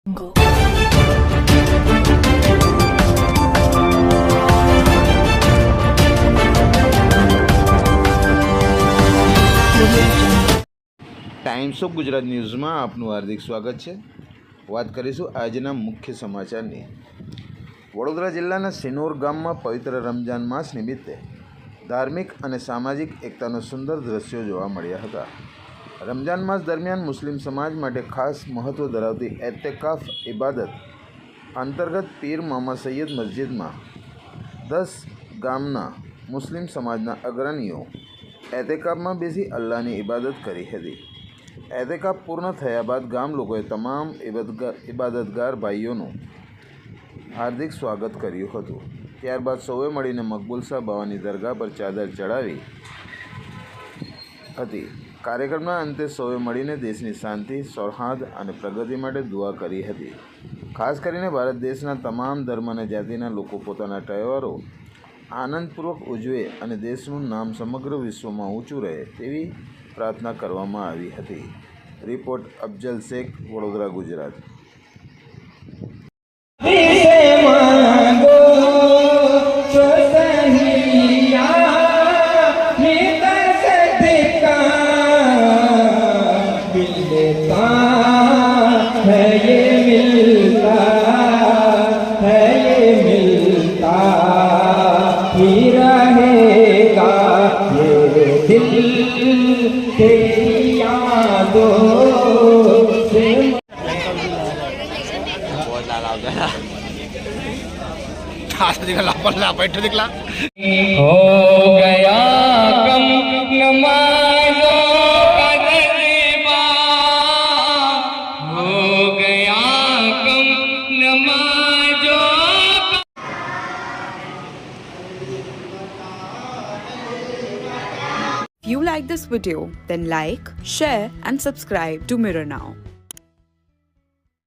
Times of Gujarat ન્યૂઝમાં આપનું હાર્દિક સ્વાગત છે. વાત કરીશું આજના મુખ્ય સમાચારની. વડોદરા જિલ્લાના સિનોર ગામમાં પવિત્ર રમજાન માસ નિમિત્તે ધાર્મિક અને સામાજિક એકતાનો સુંદર દ્રશ્યો જોવા મળ્યા હતા. રમજાન માસ દરમિયાન મુસ્લિમ સમાજ માટે ખાસ મહત્ત્વ ધરાવતી એતેકાફ ઇબાદત અંતર્ગત પીર મોહમ્મદ સૈયદ મસ્જિદમાં 10 ગામના મુસ્લિમ સમાજના અગ્રણીઓ એતેકાફમાં બેસી અલ્લાહની ઇબાદત કરી હતી. એતેકાફ પૂર્ણ થયા બાદ ગામ લોકોએ તમામ ઇબાદતગાર ભાઈઓનું હાર્દિક સ્વાગત કર્યું હતું. ત્યારબાદ સૌએ મળીને મકબૂલ શાહ બાવાની દરગાહ પર ચાદર ચડાવી હતી. કાર્યક્રમના અંતે સૌએ મળીને દેશની શાંતિ, સૌહાર્દ અને પ્રગતિ માટે દુઆ કરી હતી. ખાસ કરીને ભારત દેશના તમામ ધર્મ અને જાતિના લોકો પોતાના તહેવારો આનંદપૂર્વક ઉજવે અને દેશનું નામ સમગ્ર વિશ્વમાં ઊંચું રહે તેવી પ્રાર્થના કરવામાં આવી હતી. રિપોર્ટ અફજલ શેખ, વડોદરા, ગુજરાત. बैठो दिखला हो गया कम नमाज़ों का दरबार, हो गया कम नमाज़ों का. If you like this video, then like, share and subscribe to Mirror Now.